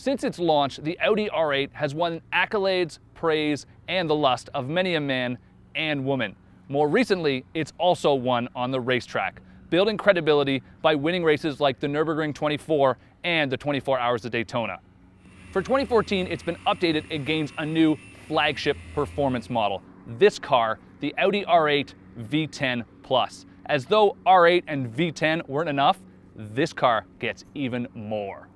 Since its launch, the Audi R8 has won accolades, praise, and the lust of many a man and woman. More recently, it's also won on the racetrack, building credibility by winning races like the Nürburgring 24 and the 24 Hours of Daytona. For 2014, it's been updated and gains a new flagship performance model. This car, the Audi R8 V10 Plus. As though R8 and V10 weren't enough, this car gets even more.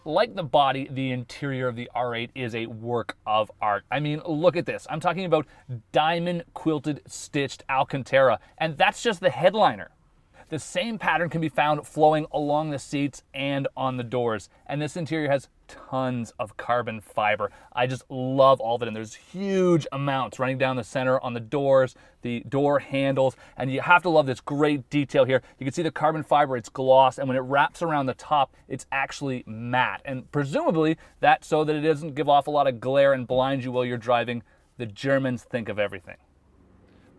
Like the body, the interior of the R8 is a work of art. I mean, look at this. I'm talking about diamond quilted stitched Alcantara, and that's just the headliner. The same pattern can be found flowing along the seats and on the doors, and this interior has tons of carbon fiber. I just love all of it, and there's huge amounts running down the center on the doors, the door handles, and you have to love this great detail here. You can see the carbon fiber, it's gloss, and when it wraps around the top, it's actually matte, and presumably that's so that it doesn't give off a lot of glare and blind you while you're driving. The Germans think of everything.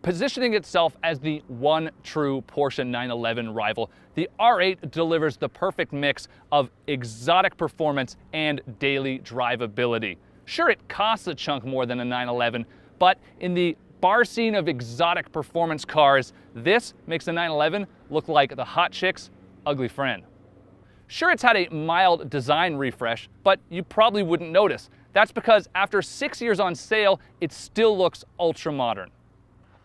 Positioning itself as the one true Porsche 911 rival, the R8 delivers the perfect mix of exotic performance and daily drivability. Sure, it costs a chunk more than a 911, but in the bar scene of exotic performance cars, this makes the 911 look like the hot chick's ugly friend. Sure, it's had a mild design refresh, but you probably wouldn't notice. That's because after 6 years on sale, it still looks ultra modern.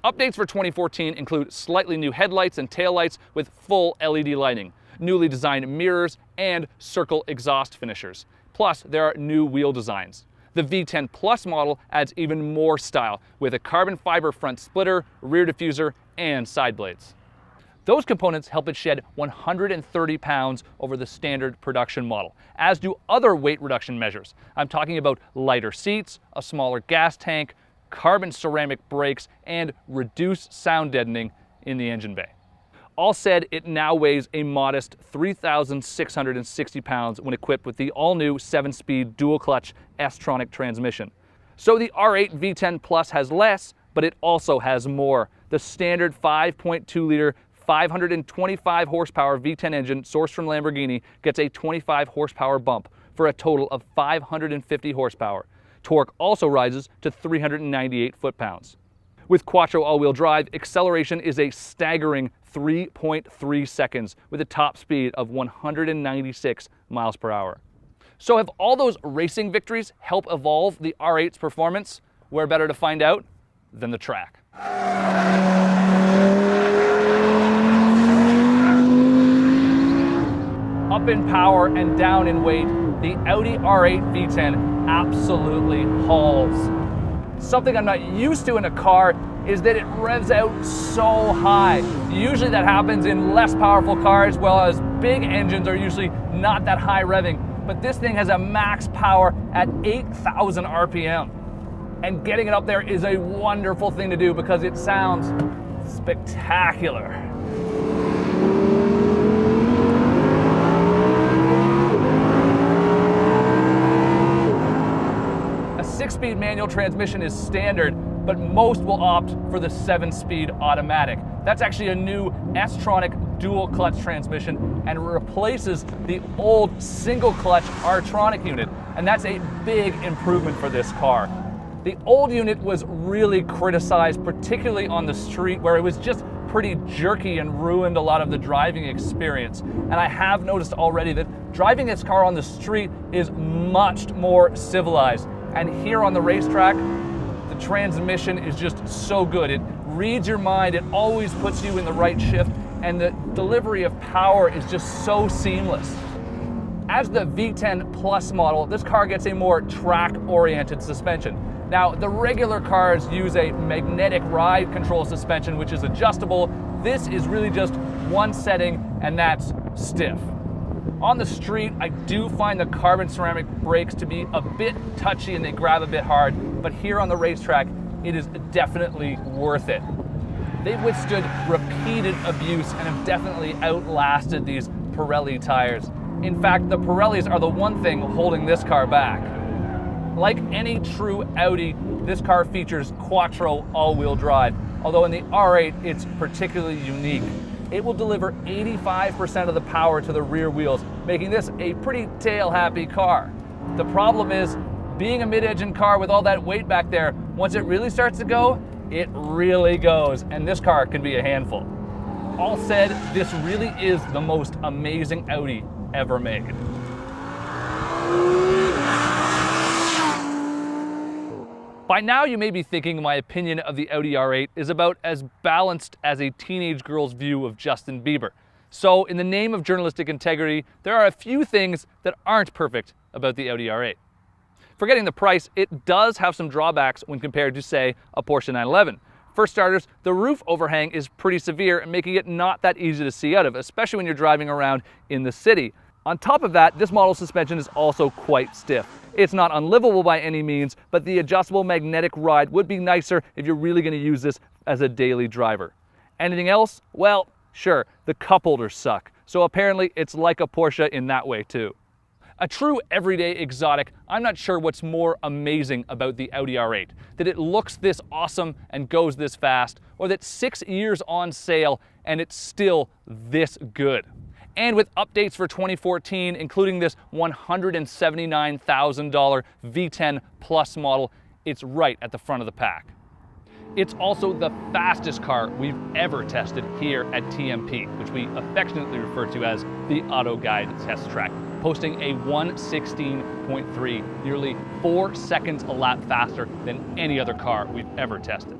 Updates for 2014 include slightly new headlights and taillights with full LED lighting, newly designed mirrors, and circle exhaust finishers. Plus, there are new wheel designs. The V10 Plus model adds even more style with a carbon fiber front splitter, rear diffuser, and side blades. Those components help it shed 130 pounds over the standard production model, as do other weight reduction measures. I'm talking about lighter seats, a smaller gas tank, carbon ceramic brakes, and reduced sound deadening in the engine bay. All said, it now weighs a modest 3,660 pounds when equipped with the all-new 7-speed dual-clutch S-tronic transmission. So the R8 V10 Plus has less, but it also has more. The standard 5.2-liter 525 horsepower V10 engine sourced from Lamborghini gets a 25 horsepower bump for a total of 550 horsepower. Torque also rises to 398 foot-pounds. With Quattro all-wheel drive, acceleration is a staggering 3.3 seconds with a top speed of 196 miles per hour. So have all those racing victories helped evolve the R8's performance? Where better to find out than the track? Up in power and down in weight, the Audi R8 V10 absolutely hauls. Something I'm not used to in a car is that it revs out so high. Usually that happens in less powerful cars, whereas big engines are usually not that high revving. But this thing has a max power at 8,000 RPM. And getting it up there is a wonderful thing to do because it sounds spectacular. A 6-speed manual transmission is standard, but most will opt for the 7-speed automatic. That's actually a new S-tronic dual clutch transmission and replaces the old single clutch R-tronic unit, and that's a big improvement for this car. The old unit was really criticized, particularly on the street, where it was just pretty jerky and ruined a lot of the driving experience. And I have noticed already that driving this car on the street is much more civilized. And here on the racetrack, transmission is just so good. It reads your mind, it always puts you in the right shift, and the delivery of power is just so seamless. As the V10 Plus model, this car gets a more track-oriented suspension. Now, the regular cars use a magnetic ride control suspension, which is adjustable. This is really just one setting, and that's stiff. On the street, I do find the carbon ceramic brakes to be a bit touchy and they grab a bit hard, but here on the racetrack, it is definitely worth it. They've withstood repeated abuse and have definitely outlasted these Pirelli tires. In fact, the Pirellis are the one thing holding this car back. Like any true Audi, this car features Quattro all-wheel drive, although in the R8 it's particularly unique. It will deliver 85% of the power to the rear wheels, making this a pretty tail-happy car. The problem is, being a mid-engine car with all that weight back there, once it really starts to go, it really goes, and this car can be a handful. All said, this really is the most amazing Audi ever made. By now you may be thinking my opinion of the Audi R8 is about as balanced as a teenage girl's view of Justin Bieber. So in the name of journalistic integrity, there are a few things that aren't perfect about the Audi R8. Forgetting the price, it does have some drawbacks when compared to, say, a Porsche 911. For starters, the roof overhang is pretty severe, making it not that easy to see out of, especially when you're driving around in the city. On top of that, this model's suspension is also quite stiff. It's not unlivable by any means, but the adjustable magnetic ride would be nicer if you're really going to use this as a daily driver. Anything else? Well, sure, the cup holders suck. So apparently it's like a Porsche in that way too. A true everyday exotic, I'm not sure what's more amazing about the Audi R8. That it looks this awesome and goes this fast, or that 6 years on sale and it's still this good. And with updates for 2014, including this $179,000 V10 Plus model, it's right at the front of the pack. It's also the fastest car we've ever tested here at TMP, which we affectionately refer to as the Auto Guide Test Track, posting a 1:16.3, nearly 4 seconds a lap faster than any other car we've ever tested.